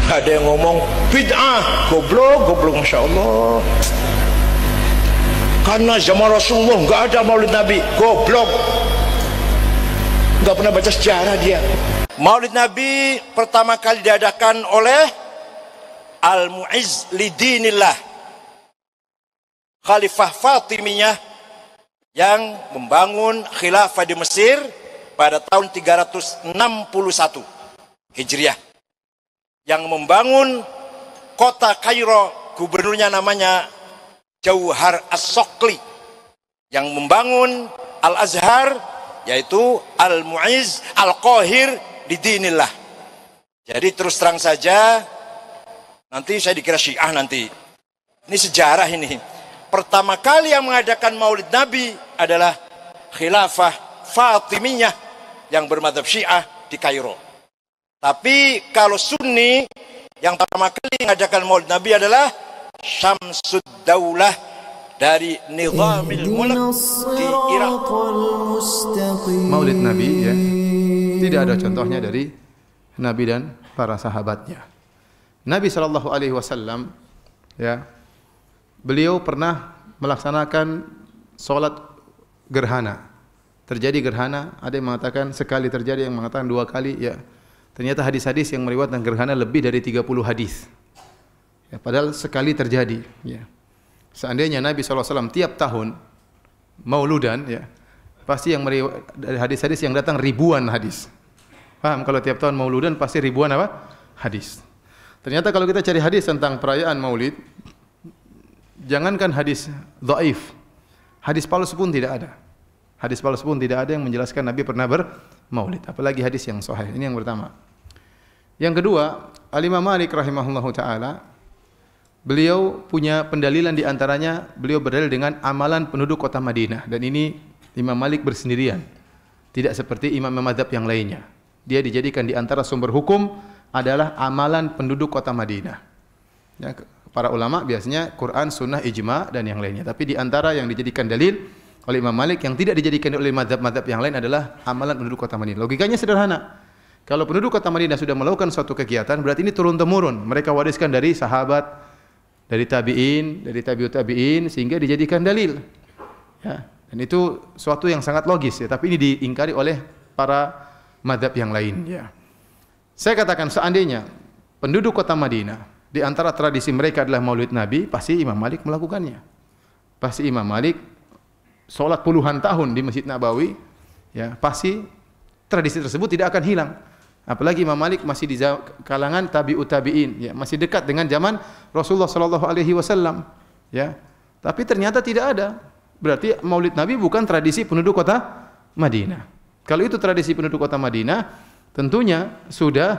Ada yang ngomong bid'ah, goblok, masya Allah. Karena zaman Rasulullah nggak ada maulid Nabi, goblok. Nggak pernah baca sejarah dia. Maulid Nabi pertama kali diadakan oleh Al-Mu'izz Lidinillah, Khalifah Fatimiyah yang membangun khilafah di Mesir pada tahun 361 Hijriah. Yang membangun kota Kairo, gubernurnya namanya Jauhar As-Sokli. Yang membangun Al-Azhar yaitu Al-Mu'izz Al-Qahir Lidinillah. Jadi terus terang saja, nanti saya dikira Syiah nanti. Ini sejarah ini. Pertama kali yang mengadakan maulid Nabi adalah khilafah Fatimiyah yang bermadzhab Syiah di Kairo. Tapi kalau Sunni yang pertama kali mengadakan maulid Nabi adalah Syamsud Daulah dari Nizamil Mulk di Irak. Maulid Nabi ya, tidak ada contohnya dari Nabi dan para sahabatnya. Nabi SAW ya, beliau pernah melaksanakan sholat gerhana. Terjadi gerhana, ada yang mengatakan sekali terjadi, yang mengatakan 2 kali ya. Ternyata hadis-hadis yang meriwayatkan gerhana lebih dari 30 hadis. Ya, padahal sekali terjadi ya. Seandainya Nabi SAW tiap tahun mauludan ya, pasti yang dari hadis-hadis yang datang ribuan hadis. Paham? Kalau tiap tahun mauludan pasti ribuan apa? Hadis. Ternyata kalau kita cari hadis tentang perayaan maulid, jangankan hadis dhaif, hadis palsu pun tidak ada. Hadis palsu pun tidak ada yang menjelaskan Nabi pernah bermaulid, apalagi hadis yang sahih. Ini yang pertama. Yang kedua, Al-Imam Malik rahimahullahu taala, beliau punya pendalilan, di antaranya beliau berdalil dengan amalan penduduk kota Madinah, dan ini Imam Malik bersendirian. Tidak seperti imam mazhab yang lainnya. Dia dijadikan di antara sumber hukum adalah amalan penduduk kota Madinah. Ya, para ulama biasanya Quran, Sunnah, Ijma dan yang lainnya. Tapi di antara yang dijadikan dalil oleh Imam Malik yang tidak dijadikan oleh mazhab-mazhab yang lain adalah amalan penduduk kota Madinah. Logikanya sederhana. Kalau penduduk kota Madinah sudah melakukan suatu kegiatan, berarti ini turun-temurun. Mereka wariskan dari sahabat, dari tabi'in, dari tabi'ut tabi'in, sehingga dijadikan dalil. Ya, dan itu suatu yang sangat logis ya, tapi ini diingkari oleh para mazhab yang lain ya. Saya katakan seandainya penduduk kota Madinah di antara tradisi mereka adalah maulid Nabi, pasti Imam Malik melakukannya. Pasti Imam Malik sholat puluhan tahun di Masjid Nabawi, ya, pasti tradisi tersebut tidak akan hilang. Apalagi Imam Malik masih di kalangan tabi'ut tabi'in, ya, masih dekat dengan zaman Rasulullah sallallahu alaihi wasallam, ya. Tapi ternyata tidak ada. Berarti maulid Nabi bukan tradisi penduduk kota Madinah. Kalau itu tradisi penduduk kota Madinah, tentunya sudah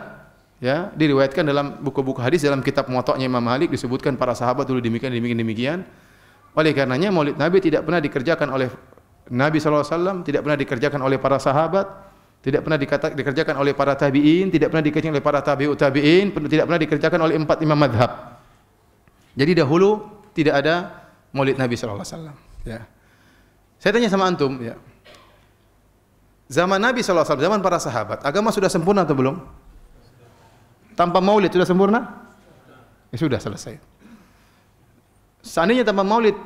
ya diriwayatkan dalam buku-buku hadis, dalam kitab Muwatta'nya Imam Malik disebutkan para sahabat dulu demikian. Oleh karenanya maulid Nabi tidak pernah dikerjakan oleh Nabi sallallahu alaihi wasallam, tidak pernah dikerjakan oleh para sahabat, tidak pernah dikerjakan oleh para tabi'in, tidak pernah dikerjakan oleh para tabi'ut tabi'in, tidak pernah dikerjakan oleh 4 imam madhab. Jadi dahulu tidak ada maulid Nabi sallallahu alaihi wasallam, ya. Saya tanya sama antum, ya. Zaman Nabi sallallahu alaihi wasallam, zaman para sahabat, agama sudah sempurna atau belum? Tanpa maulid sudah sempurna? Ya sudah, selesai. Seandainya tanpa maulid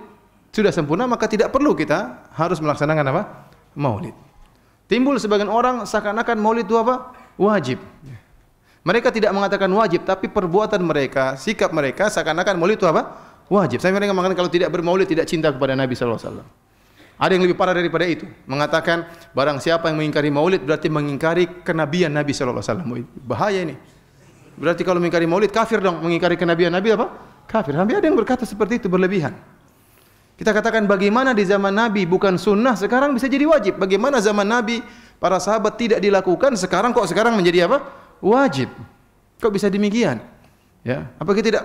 sudah sempurna, maka tidak perlu kita harus melaksanakan apa? Maulid. Timbul sebagian orang seakan-akan maulid itu apa? Wajib. Mereka tidak mengatakan wajib, tapi perbuatan mereka, sikap mereka seakan-akan maulid itu apa? Wajib. Saya mereka mengatakan kalau tidak bermaulid tidak cinta kepada Nabi sallallahu alaihi wasallam. Ada yang lebih parah daripada itu, mengatakan barang siapa yang mengingkari maulid berarti mengingkari kenabian Nabi sallallahu alaihi wasallam. Bahaya ini. Berarti kalau mengingkari maulid kafir dong, mengingkari kenabian Nabi apa? Kafir. Sampai ada yang berkata seperti itu, berlebihan. Kita katakan bagaimana di zaman Nabi bukan sunnah, sekarang bisa jadi wajib. Bagaimana zaman Nabi para sahabat tidak dilakukan, sekarang kok sekarang menjadi apa? Wajib. Kok bisa demikian? Ya, apakah tidak?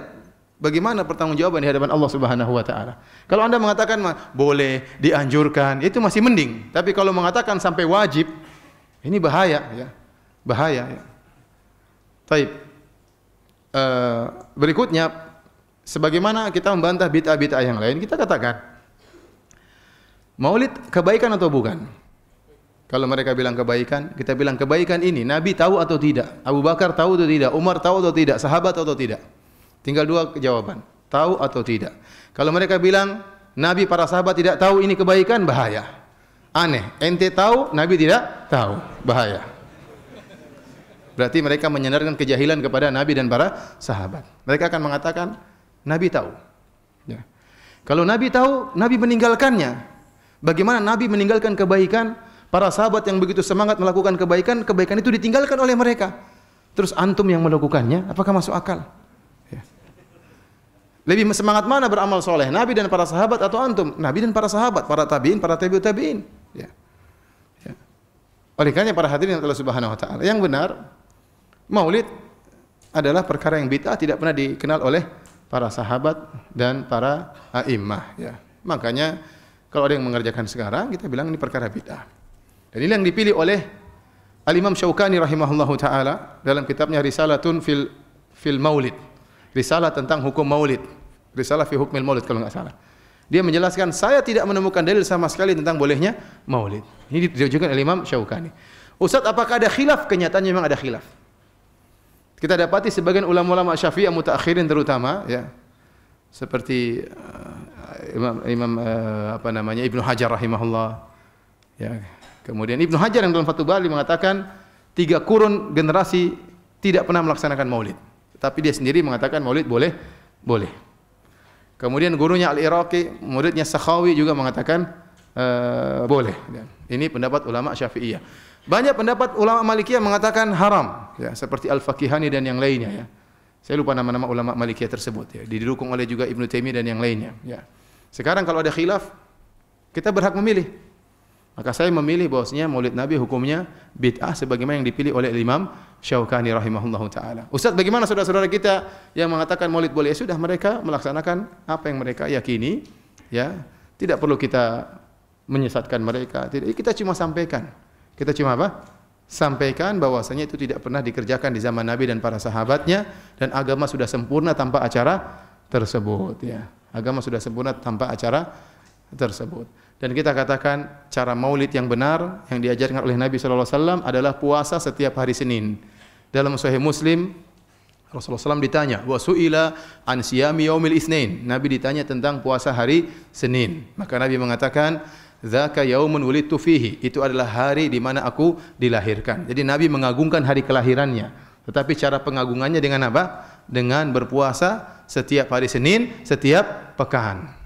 Bagaimana pertanggungjawaban di hadapan Allah Subhanahu wa taala? Kalau Anda mengatakan boleh, dianjurkan, itu masih mending. Tapi kalau mengatakan sampai wajib, ini bahaya ya. Bahaya ya. Baik. Berikutnya, sebagaimana kita membantah bid'ah-bid'ah yang lain, kita katakan maulid kebaikan atau bukan? Kalau mereka bilang kebaikan, kita bilang kebaikan ini Nabi tahu atau tidak? Abu Bakar tahu atau tidak? Umar tahu atau tidak? Sahabat tahu atau tidak? Tinggal dua jawaban, tahu atau tidak. Kalau mereka bilang Nabi, para sahabat tidak tahu ini kebaikan, bahaya. Aneh, ente tahu, Nabi tidak tahu, bahaya. Berarti mereka menyandarkan kejahilan kepada Nabi dan para sahabat. Mereka akan mengatakan Nabi tahu. Ya. Kalau Nabi tahu, Nabi meninggalkannya. Bagaimana Nabi meninggalkan kebaikan? Para sahabat yang begitu semangat melakukan kebaikan, kebaikan itu ditinggalkan oleh mereka. Terus antum yang melakukannya, apakah masuk akal? Ya. Lebih semangat mana beramal soleh? Nabi dan para sahabat atau antum? Nabi dan para sahabat, para tabiin, para tabi'ut tabiin. Ya. Ya. Oleh karena para hadirin Allah Subhanahu Wa Taala, yang benar, Maulid adalah perkara yang bid'ah, tidak pernah dikenal oleh para sahabat dan para a'immah. Ya. Makanya kalau ada yang mengerjakan sekarang, kita bilang ini perkara bid'ah. Dan ini yang dipilih oleh Al-Imam Syaukani rahimahullahu taala dalam kitabnya Risalatun fil Maulid. Risalah tentang hukum Maulid. Risalah fi hukmil Maulid kalau enggak salah. Dia menjelaskan, saya tidak menemukan dalil sama sekali tentang bolehnya Maulid. Ini ditujukan oleh Imam Syaukani. Ustaz, apakah ada khilaf? Kenyataannya memang ada khilaf. Kita dapati sebagian ulama-ulama Syafi'iyah mutaakhirin terutama, ya. Seperti Ibnu Hajar rahimahullah. Ya. Kemudian Ibnu Hajar yang dalam Fathul Bari mengatakan 3 kurun generasi tidak pernah melaksanakan Maulid. Tapi dia sendiri mengatakan Maulid boleh. Kemudian gurunya Al-Iraqi, muridnya Sakhawi juga mengatakan boleh. Ini pendapat ulama Syafi'iyah. Banyak pendapat ulama Malikiyah mengatakan haram, ya, seperti Al-Faqihani dan yang lainnya, ya. Saya lupa nama-nama ulama Malikiyah tersebut, ya. Didukung oleh juga Ibnu Taimiyah dan yang lainnya, ya. Sekarang kalau ada khilaf, kita berhak memilih. Maka saya memilih bahwasanya Maulid Nabi hukumnya bid'ah sebagaimana yang dipilih oleh Imam Syaukani rahimahullahu taala. Ustaz, bagaimana saudara-saudara kita yang mengatakan Maulid boleh? Ya sudah, mereka melaksanakan apa yang mereka yakini, ya. Tidak perlu kita menyesatkan mereka. Tidak, kita cuma sampaikan. Kita cuma apa? Sampaikan bahwasanya itu tidak pernah dikerjakan di zaman Nabi dan para sahabatnya, dan agama sudah sempurna tanpa acara tersebut, ya. Agama sudah sempurna tanpa acara tersebut. Dan kita katakan cara Maulid yang benar yang diajarkan oleh Nabi sallallahu alaihi wasallam adalah puasa setiap hari Senin. Dalam Sahih Muslim, Rasulullah SAW ditanya, wa su'ila an siyami yaumil itsnain. Nabi ditanya tentang puasa hari Senin. Maka Nabi mengatakan, dzaka yaumun wulidtu fihi. Itu adalah hari di mana aku dilahirkan. Jadi Nabi mengagungkan hari kelahirannya. Tetapi cara pengagungannya dengan apa? Dengan berpuasa setiap hari Senin, setiap pekan.